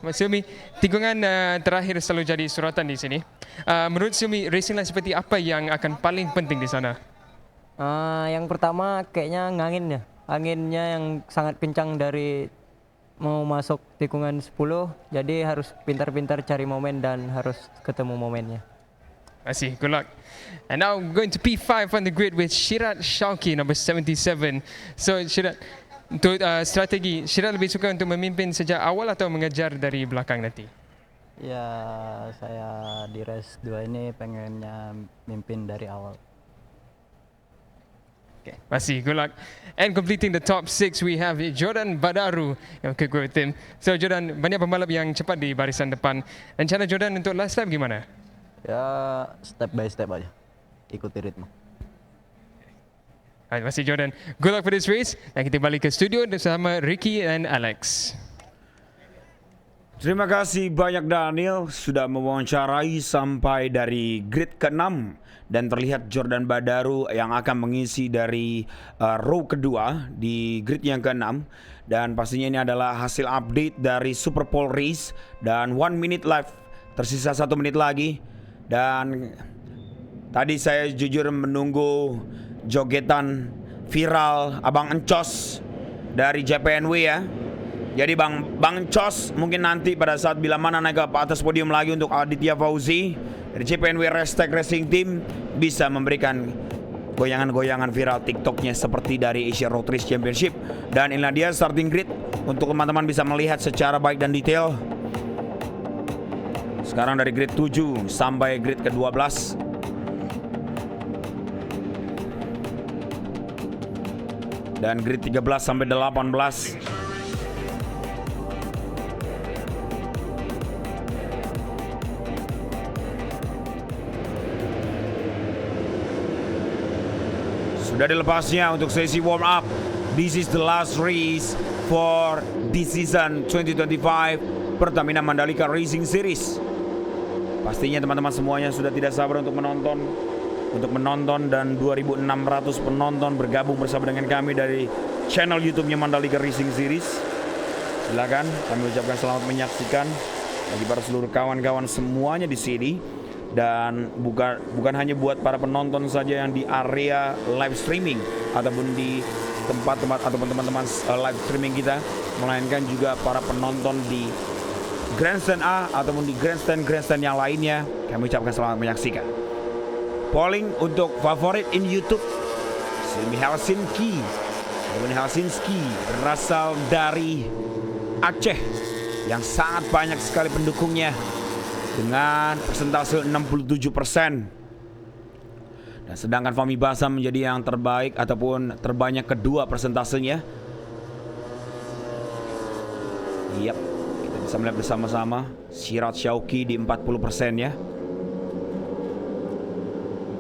Mas Sumi, tikungan terakhir selalu jadi suratan di sini. Menurut Sumi, racing line seperti apa yang akan paling penting di sana? Yang pertama kayaknya nganginnya. Anginnya yang sangat kencang dari mau masuk tikungan 10, jadi harus pintar-pintar cari momen dan harus ketemu momennya. Masih, good luck. And now going to P5 on the grid with Shirat Shauki, number 77. So Shirat, untuk strategi, Shirat lebih suka untuk memimpin sejak awal atau mengejar dari belakang nanti? Ya, saya di race 2 ini pengennya mimpin dari awal. Okay, masih, good luck. And completing the top 6, we have Jordan Badaru yang could go with him. So Jordan, banyak pembalap yang cepat di barisan depan. Rencana Jordan untuk last lap gimana? Ya, step by step aja. Ikuti ritme. Alright, masih Jordan. Good luck for this race. Dan kita balik ke studio bersama Ricky and Alex. Terima kasih banyak Daniel sudah mewawancarai sampai dari grid ke-6 dan terlihat Jordan Badaru yang akan mengisi dari row kedua di grid yang ke-6 dan pastinya ini adalah hasil update dari Super Pole Race dan 1 minute left, tersisa 1 menit lagi dan tadi saya jujur menunggu jogetan viral Abang Encos dari JPNW ya. Jadi Bang Encos mungkin nanti pada saat bila mana naik ke atas podium lagi untuk Aditya Fauzi dari JPNW Restec Racing Team bisa memberikan goyangan-goyangan viral TikToknya seperti dari Asia Road Race Championship. Dan inilah dia starting grid untuk teman-teman bisa melihat secara baik dan detail. Sekarang dari grid 7 sampai grid ke-12. Dan grid 13 sampai 18. Sudah dilepasnya untuk sesi warm up. This is the last race for this season 2025 Pertamina Mandalika Racing Series. Pastinya teman-teman semuanya sudah tidak sabar untuk menonton dan 2.600 penonton bergabung bersama dengan kami dari channel YouTube-nya Mandalika Racing Series. Silakan kami ucapkan selamat menyaksikan bagi para seluruh kawan-kawan semuanya di sini. Dan bukan hanya buat para penonton saja yang di area live streaming ataupun di tempat-tempat ataupun teman-teman live streaming kita, melainkan juga para penonton di Grandstand A ataupun di grandstand yang lainnya. Kami ucapkan selamat menyaksikan. Polling untuk favorit in YouTube Silmi Helsinki berasal dari Aceh yang sangat banyak sekali pendukungnya dengan persentase 67%. Dan sedangkan Fahmi Basam menjadi yang terbaik ataupun terbanyak kedua persentasenya. Yap, kita bisa melihat bersama-sama Shirat Shauki di 40% ya.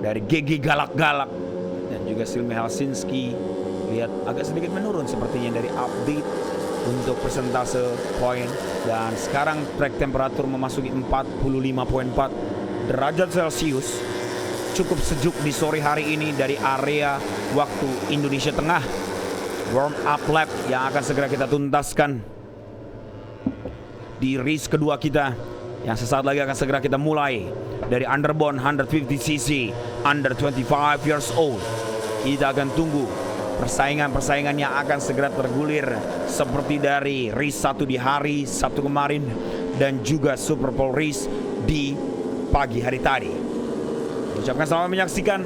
Dari GG Galak-Galak dan juga Silmi Helsinki lihat agak sedikit menurun sepertinya dari update untuk persentase poin. Dan sekarang track temperatur memasuki 45.4 derajat Celcius. Cukup sejuk di sore hari ini dari area waktu Indonesia Tengah. Warm up lap yang akan segera kita tuntaskan di race kedua kita yang sesaat lagi akan segera kita mulai dari Underbone 150cc under 25 years old. Kita akan tunggu persaingan yang akan segera tergulir seperti dari race 1 di hari Sabtu kemarin dan juga Super Pole Race di pagi hari tadi. Ucapkan selamat menyaksikan.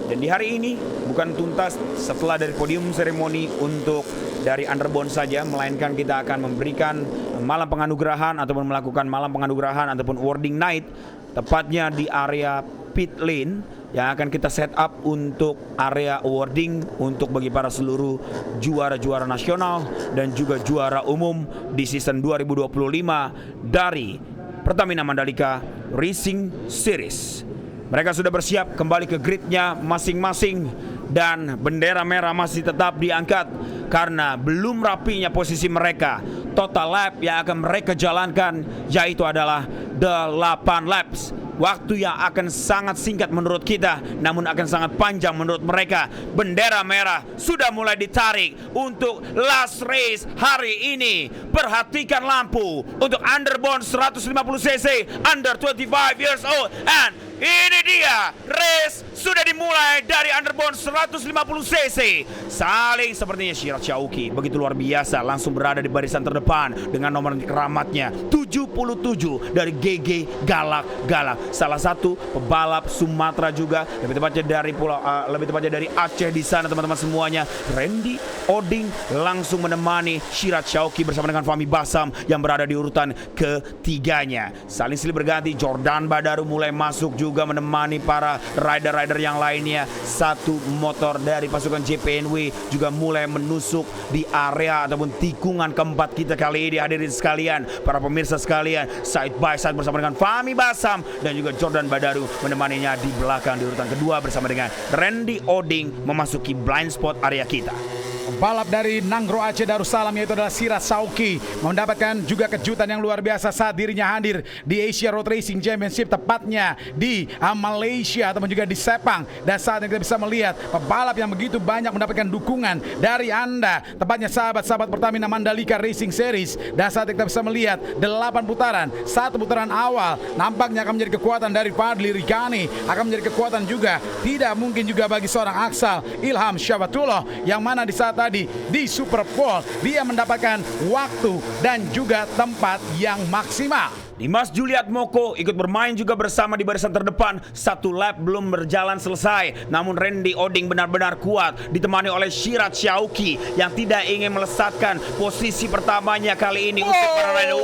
Dan di hari ini bukan tuntas setelah dari podium seremoni untuk dari Underbone saja, melainkan kita akan memberikan malam penganugerahan ataupun melakukan malam penganugerahan ataupun awarding night tepatnya di area pit lane yang akan kita set up untuk area awarding untuk bagi para seluruh juara-juara nasional dan juga juara umum di season 2025 dari Pertamina Mandalika Racing Series. Mereka sudah bersiap kembali ke gridnya masing-masing dan bendera merah masih tetap diangkat karena belum rapinya posisi mereka. Total lap yang akan mereka jalankan yaitu adalah 8 laps waktu yang akan sangat singkat menurut kita, namun akan sangat panjang menurut mereka. Bendera merah sudah mulai ditarik untuk last race hari ini. Perhatikan lampu untuk underbone 150cc, under 25 years old, and ini dia, race sudah dimulai dari underbone 150cc. Saling sepertinya Shirat Shauki begitu luar biasa, langsung berada di barisan terdepan dengan nomor keramatnya 77 dari GG Galak Galak. Salah satu pebalap Sumatera juga, lebih tepatnya dari Aceh di sana teman-teman semuanya. Randy Oding langsung menemani Shirat Shauki bersama dengan Fahmi Basam yang berada di urutan ketiganya. Saling silih berganti, Jordan Badaru mulai masuk juga menemani para rider-rider yang lainnya. Satu motor dari pasukan JPNW juga mulai menusuk di area ataupun tikungan keempat kita kali ini. Hadirin sekalian, para pemirsa sekalian, side by side bersama dengan Fahmi Basam dan juga Jordan Badaru menemaninya di belakang di urutan kedua bersama dengan Randy Oding memasuki blind spot area kita. Balap dari Nanggro Aceh Darussalam yaitu adalah Shirat Shauki mendapatkan juga kejutan yang luar biasa saat dirinya hadir di Asia Road Racing Championship, tepatnya di Malaysia ataupun juga di Sepang. Dan saat ini kita bisa melihat pebalap yang begitu banyak mendapatkan dukungan dari Anda, tepatnya sahabat-sahabat Pertamina Mandalika Racing Series. Dan saat ini kita bisa melihat 8 putaran, 1 putaran awal nampaknya akan menjadi kekuatan dari Fadli Rigani, akan menjadi kekuatan juga tidak mungkin juga bagi seorang Aksal Ilham Syabatullah, yang mana di saat tadi di Super Pole dia mendapatkan waktu dan juga tempat yang maksimal. Dimas Juliat Moko ikut bermain juga bersama di barisan terdepan. Satu lap belum berjalan selesai, namun Randy Oding benar-benar kuat ditemani oleh Shirat Shauki yang tidak ingin melesatkan posisi pertamanya kali ini untuk para rider.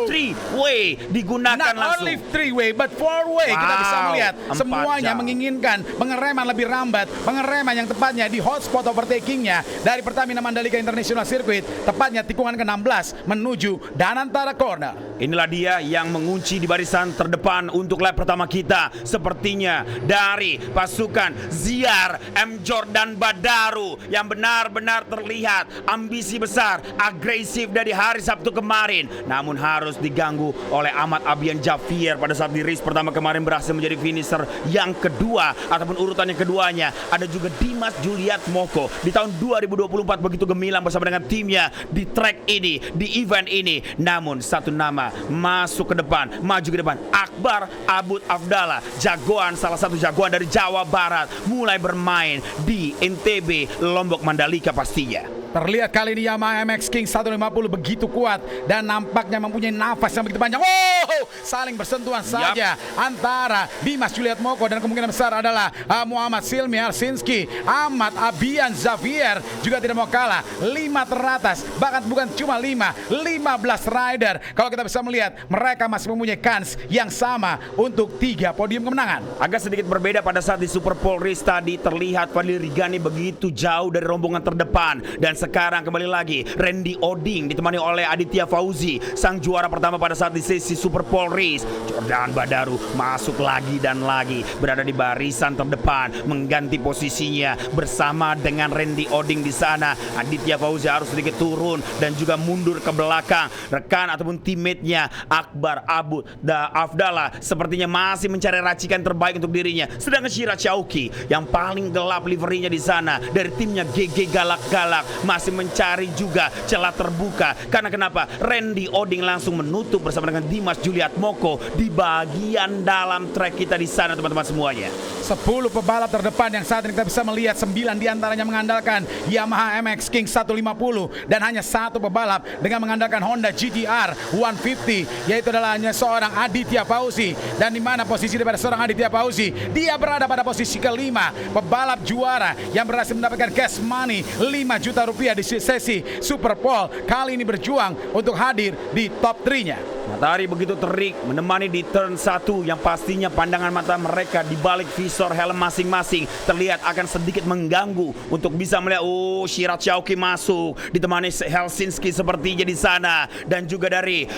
Three-way digunakan Not langsung. only three-way but four-way. Kita bisa melihat 4 semuanya jam. menginginkan pengereman lebih lambat, pengereman yang tepatnya di hotspot overtakingnya dari Pertamina Mandalika International Circuit, tepatnya tikungan ke-16 menuju Danantara Corner. Inilah dia yang mengunci di barisan terdepan untuk lap pertama kita. Sepertinya dari pasukan Ziar M. Jordan Badaru yang benar-benar terlihat ambisi besar, agresif dari hari Sabtu kemarin, namun harus diganggu oleh Ahmad Abian Javier pada saat di race pertama kemarin berhasil menjadi finisher yang kedua ataupun urutan yang keduanya. Ada juga Dimas Juliat Moko di tahun 2024 begitu gemilang bersama dengan timnya di track ini, di event ini. Namun satu nama masuk ke depan, maju ke depan, Akbar Abud Afdallah, jagoan, salah satu jagoan dari Jawa Barat, mulai bermain di NTB Lombok Mandalika pastinya. Terlihat kali ini Yamaha MX King 150 begitu kuat dan nampaknya mempunyai nafas yang begitu panjang. Oh, saling bersentuhan saja antara Dimas Juliat Moko dan kemungkinan besar adalah Muhammad Silmi Arsinski. Ahmad Abian Xavier juga tidak mau kalah. 5 teratas, bahkan bukan cuma 5, 15 rider. Kalau kita bisa melihat, mereka masih mempunyai kans yang sama untuk 3 podium kemenangan. Agak sedikit berbeda pada saat di Super Pole race tadi, terlihat Fadli Rigani begitu jauh dari rombongan terdepan. Dan sekarang kembali lagi Randy Oding ditemani oleh Aditya Fauzi, sang juara pertama pada saat di sesi Super Pole race. Jordan Badaru masuk lagi dan lagi, berada di barisan terdepan, mengganti posisinya bersama dengan Randy Oding di sana. Aditya Fauzi harus sedikit turun dan juga mundur ke belakang. Rekan ataupun teammate-nya Akbar Abud Afdallah sepertinya masih mencari racikan terbaik untuk dirinya. Sedangkan Shirat Shauki yang paling gelap liverinya di sana dari timnya GG Galak Galak masih mencari juga celah terbuka. Karena kenapa? Randy Oding langsung menutup bersama dengan Dimas Juliat Moko di bagian dalam track kita di sana teman-teman semuanya. 10 pebalap terdepan yang saat ini kita bisa melihat 9 diantaranya mengandalkan Yamaha MX King 150 dan hanya 1 pebalap dengan mengandalkan Honda GT-R 150, yaitu adalah hanya seorang Aditya Fauzi. Dan di mana posisi daripada seorang Aditya Fauzi? Dia berada pada posisi kelima, pebalap juara yang berhasil mendapatkan cash money 5 juta rupiah di sesi Super Pole. Kali ini berjuang untuk hadir di top 3-nya. Matahari begitu terik menemani di turn 1 yang pastinya pandangan mata mereka di balik visor helm masing-masing terlihat akan sedikit mengganggu untuk bisa melihat Shirat Shauki masuk ditemani Helsinki sepertinya di sana, dan juga dari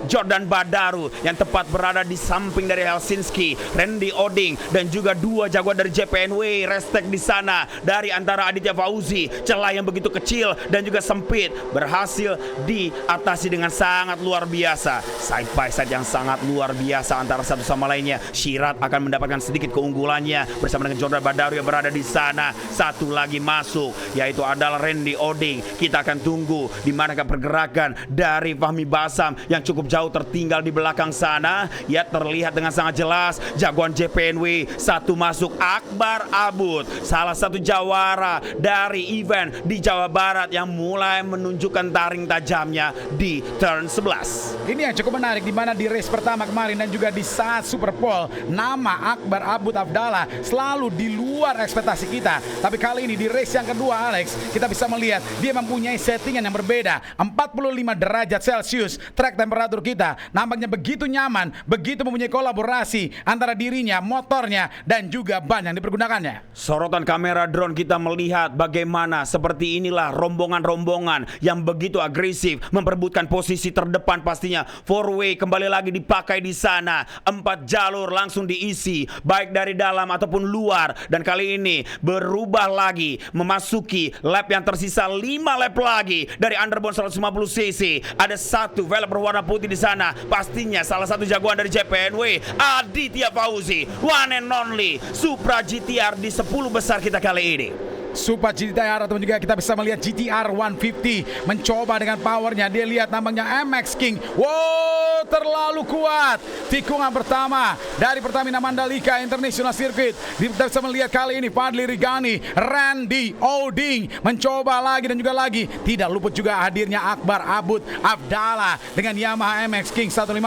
Jordan Badaru yang tepat berada di samping dari Helsinki, Randy Oding dan juga 2 jagoan dari JPNW Restek di sana. Dari antara Aditya Fauzi, celah yang begitu kecil dan juga sempit berhasil diatasi dengan sangat luar biasa. side by side yang sangat luar biasa antara satu sama lainnya. Shirat akan mendapatkan sedikit keunggulannya bersama dengan Jordan Badaru yang berada di sana. Satu lagi masuk, yaitu adalah Randy Oding. Kita akan tunggu di manakah pergerakan dari Fahmi Basam yang cukup jauh tertinggal di belakang sana. Ya, terlihat dengan sangat jelas jagoan JPNW satu masuk, Akbar Abud, salah satu jawara dari event di Jawa Barat yang mulai menunjukkan taring tajamnya di turn 11. Ini yang cukup menarik, di mana di race pertama kemarin dan juga di saat Super Pole, nama Akbar Abud Abdallah selalu di luar ekspektasi kita. Tapi kali ini di race yang kedua, Alex, kita bisa melihat dia mempunyai settingan yang berbeda. 45 derajat Celcius track temperatur kita nampaknya begitu nyaman, begitu mempunyai kolaborasi antara dirinya, motornya, dan juga ban yang dipergunakannya. Sorotan kamera drone kita melihat bagaimana seperti inilah rombongan-rombongan yang begitu agresif memperebutkan posisi terdepan pastinya. Four way kembali lagi dipakai di sana. 4 jalur langsung diisi baik dari dalam ataupun luar, dan kali ini berubah lagi memasuki lap yang tersisa 5 lap lagi dari underbone 150cc. Ada satu velg berwarna putih di sana, pastinya salah satu jagoan dari JPNW, Aditya Fauzi, one and only Supra GTR di 10 besar kita kali ini. Super GTR atau juga kita bisa melihat GTR 150 mencoba dengan powernya. Dia lihat nampaknya MX King. Wow, terlalu kuat. Tikungan pertama dari Pertamina Mandalika International Circuit. Kita bisa melihat kali ini Fadli Rigani, Randy Oding mencoba lagi dan juga lagi. Tidak luput juga hadirnya Akbar Abud Abdallah dengan Yamaha MX King 150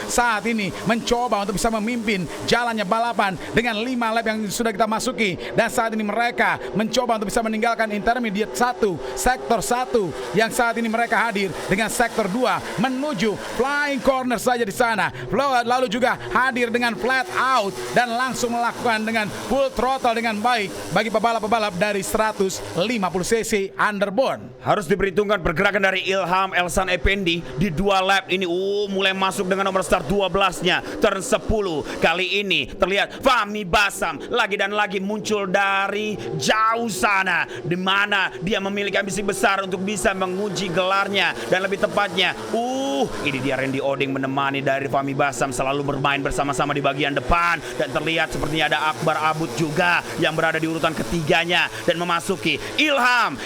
saat ini mencoba untuk bisa memimpin jalannya balapan dengan 5 lap yang sudah kita masuki, dan saat ini mereka mencoba untuk bisa meninggalkan intermediate 1, sektor 1 yang saat ini mereka hadir dengan sektor 2 menuju flying corner saja di sana. Lalu juga hadir dengan flat out dan langsung melakukan dengan full throttle dengan baik bagi pebalap-pebalap dari 150cc underbone. Harus diperhitungkan pergerakan dari Ilham Elsan Effendi di 2 lap ini. Mulai masuk dengan nomor start 12-nya turn 10. Kali ini terlihat Fahmi Basam lagi dan lagi muncul dari jauh sana, di mana dia memiliki ambisi besar untuk bisa menguji gelarnya, dan lebih tepatnya ini dia Randy Oding menemani dari Fahmi Basam, selalu bermain bersama-sama di bagian depan, dan terlihat sepertinya ada Akbar Abud juga yang berada di urutan ketiganya dan memasuki Ilham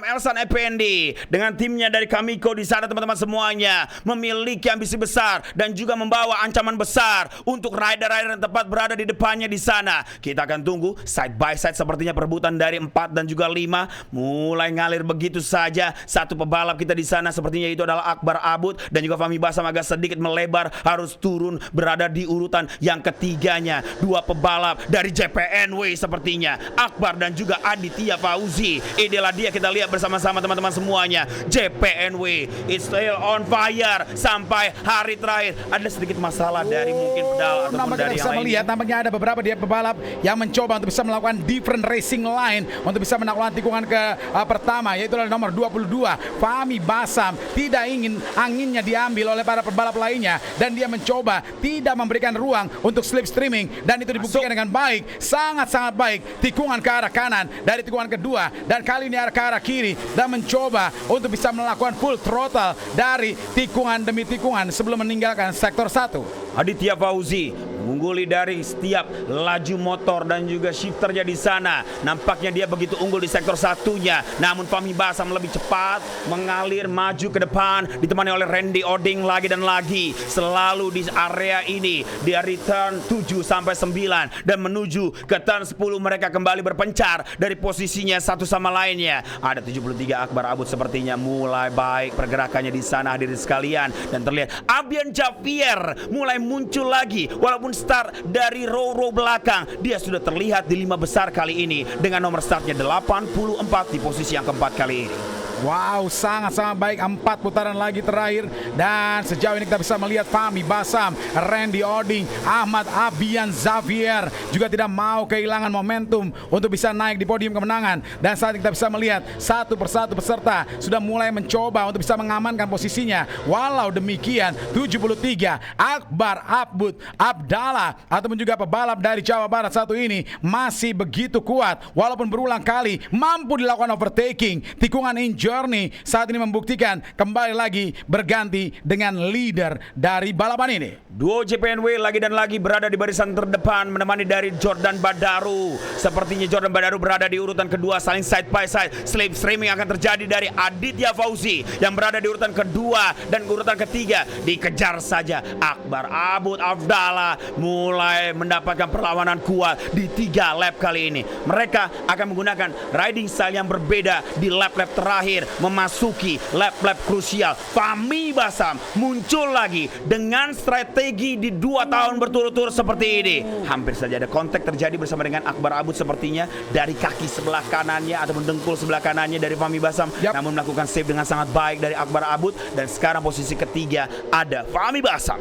Elsan Effendi dengan timnya dari Kamiko di sana. Teman-teman semuanya memiliki ambisi besar dan juga membawa ancaman besar untuk rider-rider yang tepat berada di depannya di sana. Kita akan tunggu side by side, sepertinya perebutan dari 4 dan juga 5 mulai ngalir begitu saja. Satu pebalap kita di sana sepertinya itu adalah Akbar Abud, dan juga Fahmi Basam agak sedikit melebar, harus turun berada di urutan yang ketiganya. 2 pebalap dari JPNW sepertinya, Akbar dan juga Aditya Fauzi. Inilah dia, kita lihat bersama-sama teman-teman semuanya. JPNW is still on fire sampai hari terakhir. Ada sedikit masalah dari mungkin pedal ataupun dari yang lainnya. Nampaknya ada beberapa dia pebalap yang mencoba untuk bisa melakukan different racing line untuk bisa menaklukkan tikungan ke pertama, yaitu nomor 22 Fahmi Basam. Tidak ingin anginnya diambil oleh para pebalap lainnya, dan dia mencoba tidak memberikan ruang untuk slipstreaming, dan itu dibuktikan dengan baik, sangat-sangat baik. Tikungan ke arah kanan dari tikungan kedua, dan kali ini arah ke arah kiri, dan mencoba untuk bisa melakukan full throttle dari tikungan demi tikungan sebelum meninggalkan sektor 1. Aditya Fauzi mengungguli dari setiap laju motor dan juga shifternya di sana. Nampaknya dia begitu unggul di sektor 1-nya. Namun Fahmi Basam lebih cepat mengalir maju ke depan, ditemani oleh Randy Oding lagi dan lagi. Selalu di area ini, dari turn 7 sampai 9 dan menuju ke turn 10 mereka kembali berpencar dari posisinya satu sama lainnya. Ada 73 Akbar Abud sepertinya mulai baik pergerakannya di sana hadirin sekalian, dan terlihat Abian Javier mulai muncul lagi. Walaupun start dari row belakang, dia sudah terlihat di 5 besar kali ini dengan nomor startnya 84 di posisi yang keempat kali ini. Wow, sangat-sangat baik. 4 putaran lagi terakhir, dan sejauh ini kita bisa melihat Fahmi Basam, Randy Oding, Ahmad Abian Xavier juga tidak mau kehilangan momentum untuk bisa naik di podium kemenangan. Dan saat ini kita bisa melihat satu persatu peserta sudah mulai mencoba untuk bisa mengamankan posisinya. Walau demikian, 73 Akbar Abud Abdallah ataupun juga pebalap dari Jawa Barat satu ini masih begitu kuat, walaupun berulang kali mampu dilakukan overtaking, tikungan enjoy Journey saat ini membuktikan kembali lagi berganti dengan leader dari balapan ini. Duo JPNW lagi dan lagi berada di barisan terdepan menemani dari Jordan Badaru. Sepertinya Jordan Badaru berada di urutan kedua, saling side by side. Slipstreaming akan terjadi dari Aditya Fauzi yang berada di urutan kedua, dan urutan ketiga dikejar saja Akbar Abud Afdallah mulai mendapatkan perlawanan kuat di 3 lap kali ini. Mereka akan menggunakan riding style yang berbeda di lap-lap terakhir memasuki lap-lap krusial. Fahmi Basam muncul lagi dengan strategi di 2 tahun berturut-turut seperti ini. Hampir saja ada kontak terjadi bersama dengan Akbar Abud sepertinya dari kaki sebelah kanannya ataupun dengkul sebelah kanannya dari Fahmi Basam. Namun melakukan save dengan sangat baik dari Akbar Abud, dan sekarang posisi ketiga ada Fahmi Basam.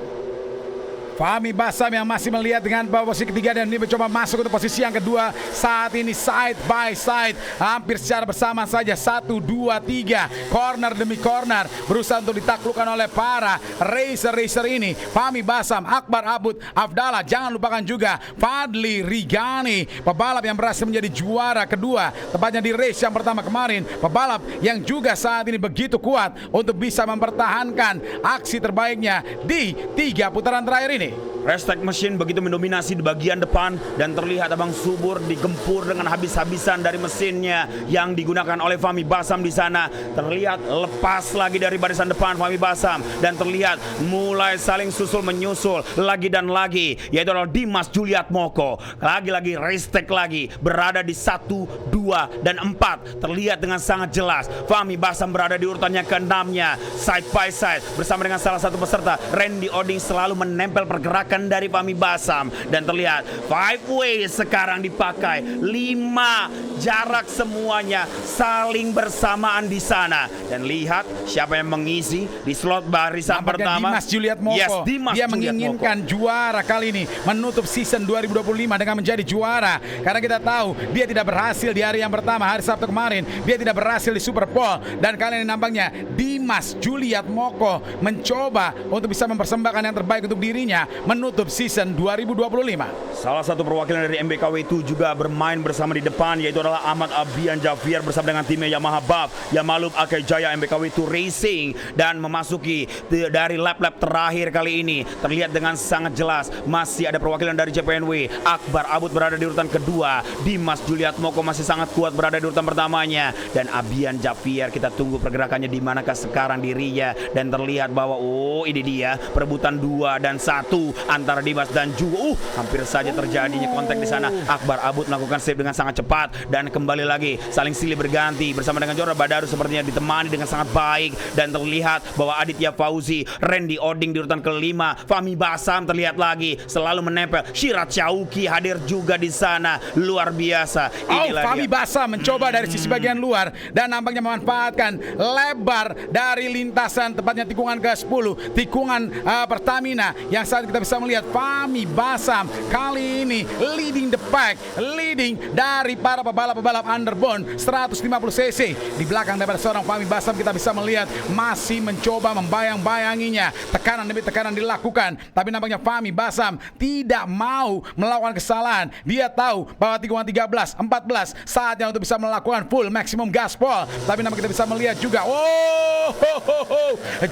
Fahmi Basam yang masih melihat dengan posisi ketiga dan ini mencoba masuk untuk posisi yang kedua. Saat ini side by side, hampir secara bersama saja 1, 2, 3, corner demi corner berusaha untuk ditaklukkan oleh para racer ini. Fahmi Basam, Akbar Abud Afdallah, jangan lupakan juga Fadli Rigani, pebalap yang berhasil menjadi juara kedua tepatnya di race yang pertama kemarin. Pebalap yang juga saat ini begitu kuat untuk bisa mempertahankan aksi terbaiknya di 3 putaran terakhir ini. Restart mesin begitu mendominasi di bagian depan, dan terlihat Abang Subur digempur dengan habis-habisan dari mesinnya yang digunakan oleh Fahmi Basam di sana. Terlihat lepas lagi dari barisan depan Fahmi Basam, dan terlihat mulai saling susul menyusul lagi dan lagi, yaitu adalah Dimas Juliat Moko. Lagi-lagi restart lagi berada di 1, 2, dan 4. Terlihat dengan sangat jelas Fahmi Basam berada di urutannya ke-6-nya, side by side bersama dengan salah satu peserta. Randy Oding selalu menempel pergerakan dari Fahmi Basam, dan terlihat 5 way sekarang dipakai, 5 jarak semuanya saling bersamaan di sana, dan lihat siapa yang mengisi di slot barisan pertama. Dimas Juliat Moko. Yes, Dimas dia Juliat menginginkan Moko. juara kali ini, menutup season 2025 dengan menjadi juara, karena kita tahu dia tidak berhasil di hari yang pertama, hari Sabtu kemarin dia tidak berhasil di Super Bowl, dan kali ini nampaknya Dimas Juliat Moko mencoba untuk bisa mempersembahkan yang terbaik untuk dirinya menutup season 2025. Salah satu perwakilan dari MBKW itu juga bermain bersama di depan, yaitu adalah Ahmad Abian Javier bersama dengan timnya Yamaha Buff Yamaluk Akai Jaya MBKW 2 Racing, dan memasuki dari lap-lap terakhir kali ini. Terlihat dengan sangat jelas masih ada perwakilan dari JPNW. Akbar Abud berada di urutan kedua, Dimas Juliat Moko masih sangat kuat berada di urutan pertamanya, dan Abian Javier kita tunggu pergerakannya di manakah sekarang dirinya. Dan terlihat bahwa ini dia perebutan 2 dan 1 antara Dimas dan juga hampir saja terjadinya kontak di sana. Akbar Abud melakukan save dengan sangat cepat, dan kembali lagi saling silih berganti bersama dengan Jordan Badaru sepertinya ditemani dengan sangat baik, dan terlihat bahwa Aditya Fauzi, Randy Oding di urutan ke-5, Fahmi Basam terlihat lagi selalu menempel. Syirat Syauki hadir juga di sana, luar biasa. Fahmi Basam mencoba dari sisi bagian luar dan nampaknya memanfaatkan lebar dari lintasan tepatnya tikungan ke-10, tikungan Pertamina, yang saat kita bisa melihat Fahmi Basam kali ini leading the pack, leading dari para pebalap-pebalap underbone 150 cc. Di belakang daripada seorang Fahmi Basam kita bisa melihat masih mencoba membayang-bayanginya, tekanan demi tekanan dilakukan, tapi nampaknya Fahmi Basam tidak mau melakukan kesalahan. Dia tahu bahwa tikungan 13, 14 saatnya untuk bisa melakukan full maximum gaspol, tapi nampaknya kita bisa melihat juga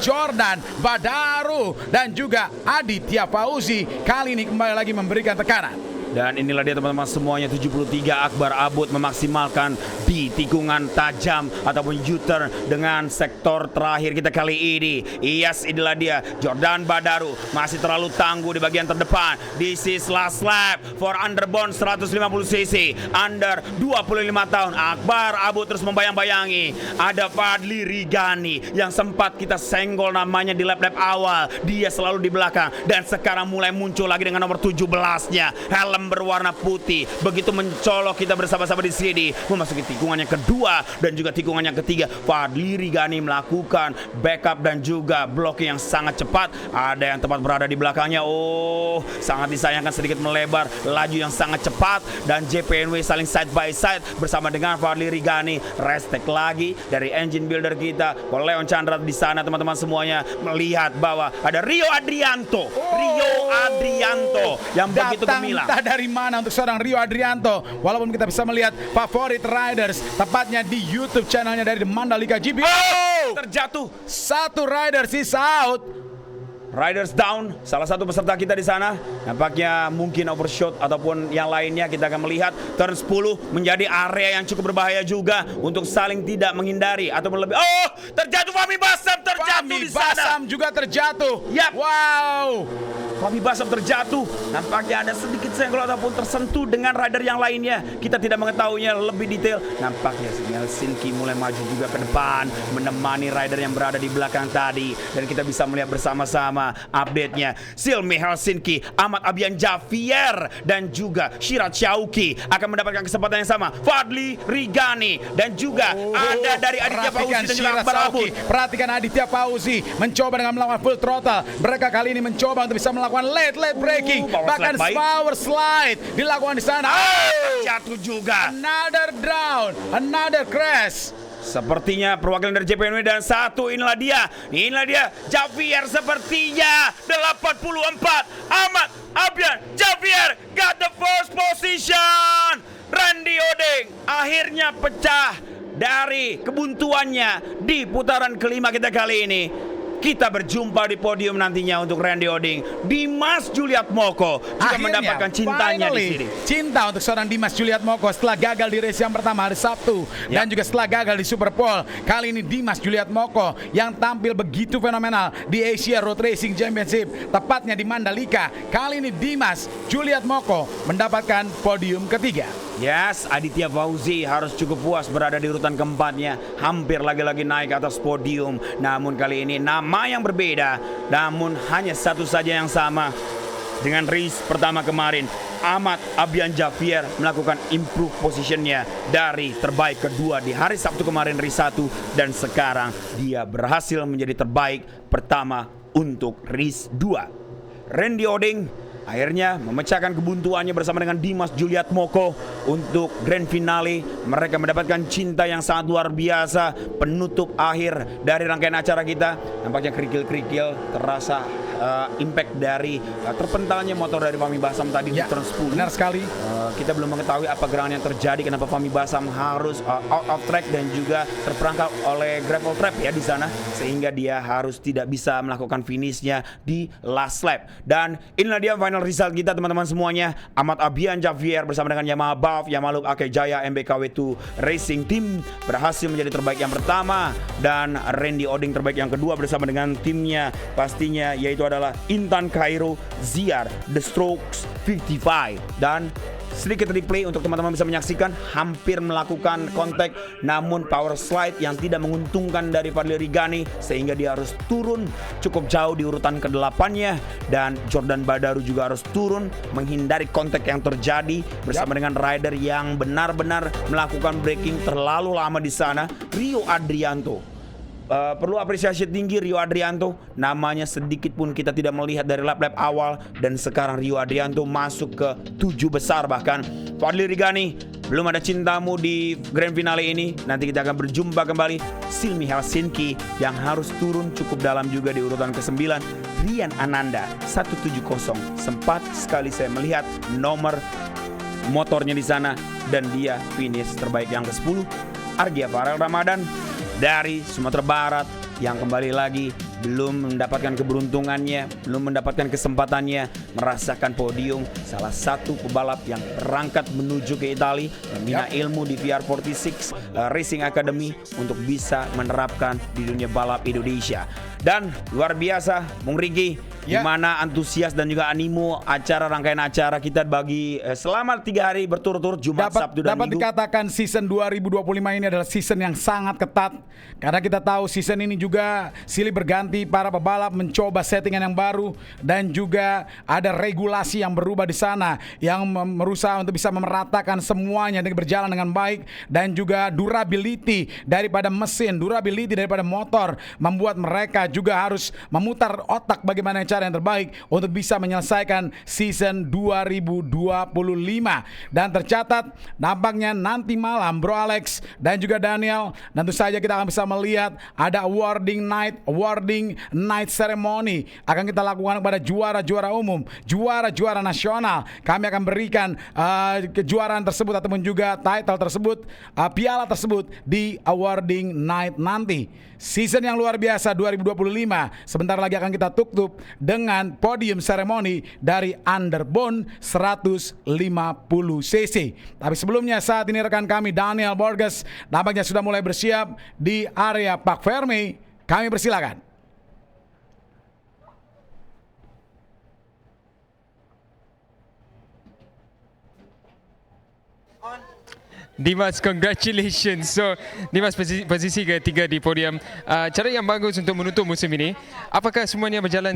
Jordan Badaru dan juga Aditya Fauzi kali ini kembali lagi memberikan tekanan. Dan inilah dia teman-teman semuanya, 73 Akbar Abud memaksimalkan di tikungan tajam ataupun U-turn dengan sektor terakhir kita kali ini. Yes, inilah dia Jordan Badaru masih terlalu tangguh di bagian terdepan. This is last lap for underbone 150 cc under 25 tahun. Akbar Abud terus membayang-bayangi. Ada Fadli Rigani yang sempat kita senggol namanya di lap-lap awal. Dia selalu di belakang, dan sekarang mulai muncul lagi dengan nomor 17-nya, helm berwarna putih. Begitu mencolok kita bersama-sama di sini memasuki tikungan yang kedua dan juga tikungan yang ketiga. Fadli Rigani melakukan backup dan juga blocking yang sangat cepat. Ada yang tepat berada di belakangnya. Sangat disayangkan sedikit melebar, laju yang sangat cepat, dan JPNW saling side by side bersama dengan Fadli Rigani. Restek lagi dari engine builder kita, Leon Chandra di sana teman-teman semuanya, melihat bahwa ada Rio Adrianto yang begitu gemilang. Tak dari mana untuk seorang Rio Adrianto. Walaupun kita bisa melihat favorit riders tepatnya di YouTube channelnya dari The Mandalika GP. Terjatuh. Satu riders is out. Riders down, salah satu peserta kita di sana nampaknya mungkin overshot ataupun yang lainnya. Kita akan melihat turn 10 menjadi area yang cukup berbahaya juga untuk saling tidak menghindari ataupun lebih. Oh, terjatuh Fahmi Basam, terjatuh Fahmi di sana. Basam juga terjatuh. Yap. Wow. Fahmi Basam terjatuh. Nampaknya ada sedikit senggol ataupun tersentuh dengan rider yang lainnya. Kita tidak mengetahuinya lebih detail. Nampaknya Helsinki mulai maju juga ke depan menemani rider yang berada di belakang tadi. Dan kita bisa melihat bersama-sama update-nya. Silmi Helsinki, Ahmad Abian Javier dan juga Shirat Syauki akan mendapatkan kesempatan yang sama. Fadli Rigani dan juga ada dari Aditya Fauzi dan juga Akbar Abud. Perhatikan Aditya Fauzi mencoba dengan melakukan full throttle. Mereka kali ini mencoba untuk bisa melakukan late braking, bahkan power slide dilakukan di sana. Jatuh juga. Another down, another crash. Sepertinya perwakilan dari JPNW dan satu inilah dia Javier sepertinya 84. Ahmad Abian Javier got the first position. Randy Odeng akhirnya pecah dari kebuntuannya di putaran kelima kita kali ini. Kita berjumpa di podium nantinya untuk Randy Oding. Dimas Juliat Moko juga mendapatkan cintanya di sini. Cinta untuk seorang Dimas Juliat Moko setelah gagal di race yang pertama hari Sabtu dan juga setelah gagal di Superpole. Kali ini Dimas Juliat Moko yang tampil begitu fenomenal di Asia Road Racing Championship, tepatnya di Mandalika. Kali ini Dimas Juliat Moko mendapatkan podium ketiga. Yes, Aditya Fauzi harus cukup puas berada di urutan keempatnya. Hampir lagi-lagi naik ke atas podium. Namun kali ini nama yang berbeda, namun hanya satu saja yang sama. Dengan race pertama kemarin, Ahmad Abian Javier melakukan improve positionnya dari terbaik kedua di hari Sabtu kemarin race 1. Dan sekarang dia berhasil menjadi terbaik pertama untuk race 2. Randy Oding akhirnya memecahkan kebuntuannya bersama dengan Dimas Juliat Moko untuk grand finale. Mereka mendapatkan cinta yang sangat luar biasa. Penutup akhir dari rangkaian acara kita. Nampaknya kerikil-kerikil terasa impact dari terpentalnya motor dari Fahmi Basam tadi di turn 10. Benar sekali. Kita belum mengetahui apa gerangan yang terjadi, kenapa Fahmi Basam harus out of track dan juga terperangkap oleh gravel trap ya di sana, sehingga dia harus tidak bisa melakukan finishnya di last lap. Dan inilah dia final result kita teman-teman semuanya. Ahmad Abian Javier bersama dengan Yamaha Buff, Yamaha Loop Ake Jaya MBKW2 Racing Team berhasil menjadi terbaik yang pertama, dan Randy Oding terbaik yang kedua bersama dengan timnya pastinya, yaitu adalah Intan Cairo Ziar The Strokes 55. Dan sedikit replay untuk teman-teman bisa menyaksikan, hampir melakukan kontak namun power slide yang tidak menguntungkan dari Fadli Rigani sehingga dia harus turun cukup jauh di urutan ke-8-nya, dan Jordan Badaru juga harus turun menghindari kontak yang terjadi bersama dengan rider yang benar-benar melakukan braking terlalu lama di sana. Rio Adrianto, perlu apresiasi tinggi Rio Adrianto. Namanya sedikit pun kita tidak melihat dari lap-lap awal, dan sekarang Rio Adrianto masuk ke 7 besar bahkan. Fadli Rigani, belum ada cintamu di grand finale ini. Nanti kita akan berjumpa kembali. Silmi Helsinki yang harus turun cukup dalam juga di urutan ke-9. Rian Ananda 170. Sempat sekali saya melihat nomor motornya di sana dan dia finish terbaik yang ke-10. Argia Farel Ramadan dari Sumatera Barat yang kembali lagi belum mendapatkan keberuntungannya, belum mendapatkan kesempatannya merasakan podium. Salah satu pebalap yang berangkat menuju ke Italia membina ilmu di VR46 Racing Academy untuk bisa menerapkan di dunia balap Indonesia. Dan luar biasa Bung Riki, gimana antusias dan juga animo acara rangkaian acara kita bagi selama 3 hari berturut-turut Jumat, Sabtu dan Dapat Minggu. dikatakan season 2025 ini adalah season yang sangat ketat, karena kita tahu season ini juga silih berganti, para pebalap mencoba settingan yang baru, dan juga ada regulasi yang berubah di sana yang berusaha untuk bisa memeratakan semuanya dengan berjalan dengan baik, dan juga durability daripada mesin, durability daripada motor membuat mereka juga harus memutar otak bagaimana cara yang terbaik untuk bisa menyelesaikan season 2025. Dan tercatat nampaknya nanti malam Bro Alex dan juga Daniel, tentu saja kita akan bisa melihat ada awarding night ceremony akan kita lakukan kepada juara-juara umum, juara-juara nasional. Kami akan berikan kejuaraan tersebut ataupun juga title tersebut, piala tersebut di awarding night nanti. Season yang luar biasa 2025 sebentar lagi akan kita tutup dengan podium ceremony dari Underbone 150cc. Tapi sebelumnya saat ini rekan kami Daniel Borges nampaknya sudah mulai bersiap di area Pak Fermi. Kami persilakan. Dimas, congratulations. So, Dimas posisi ketiga di podium. Cara yang bagus untuk menutup musim ini. Apakah semuanya berjalan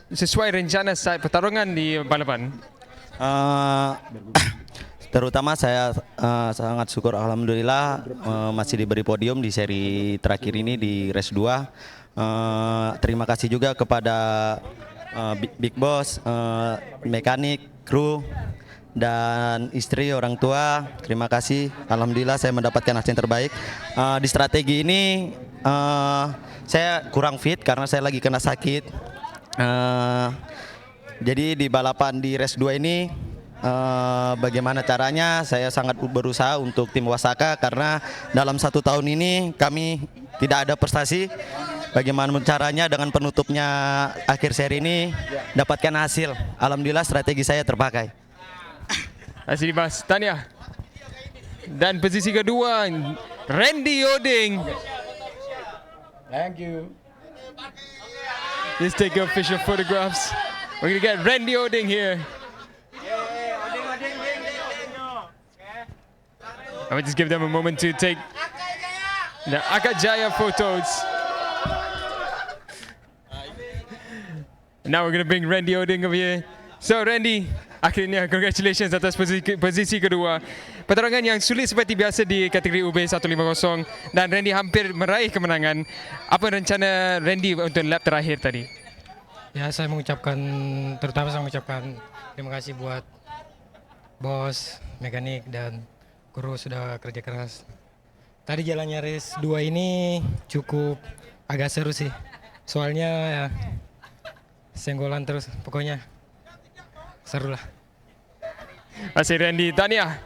sesuai rencana saat pertarungan di balapan? Terutama saya sangat syukur alhamdulillah masih diberi podium di seri terakhir ini di race 2. Terima kasih juga kepada Big Boss, mekanik, kru, dan istri, orang tua. Terima kasih, alhamdulillah saya mendapatkan hasil yang terbaik. Di strategi ini saya kurang fit karena saya lagi kena sakit. Jadi di balapan di race 2 ini bagaimana caranya saya sangat berusaha untuk tim Wasaka karena dalam 1 tahun ini kami tidak ada prestasi. Bagaimana caranya dengan penutupnya akhir seri ini dapatkan hasil. Alhamdulillah strategi saya terpakai. Masih Dimas, Tania. Dan posisi kedua Randy Oding. Thank you. Let's take official photographs. We're gonna get Randy Oding here. I will just give them a moment to take the Akajaya photos. Now we're gonna bring Randy Oding over here. So Randy, akhirnya congratulations atas posisi kedua. Pertarungan yang sulit seperti biasa di kategori UB 150 dan Randy hampir meraih kemenangan. Apa rencana Randy untuk lap terakhir tadi? Ya, saya mengucapkan terima kasih buat bos, mekanik dan kru sudah kerja keras. Tadi jalannya race 2 ini cukup agak seru sih. Soalnya ya senggolan terus, pokoknya seru lah. Masih Randy, Tania.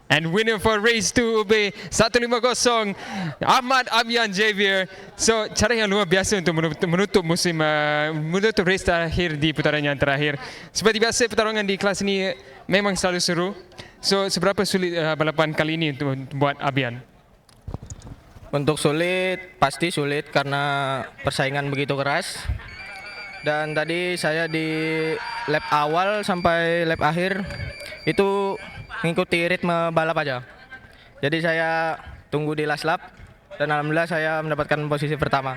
And winner for race 2 UB 150 Ahmad Abian Javier. So cara yang luar biasa untuk menutup menutup race terakhir di putaran yang terakhir. Seperti biasa pertarungan di kelas ini memang selalu seru. So seberapa sulit balapan kali ini untuk buat Abian? Untuk sulit, pasti sulit karena persaingan begitu keras. Dan tadi saya di lap awal sampai lap akhir itu mengikuti ritme balap aja. Jadi saya tunggu di last lap dan alhamdulillah saya mendapatkan posisi pertama.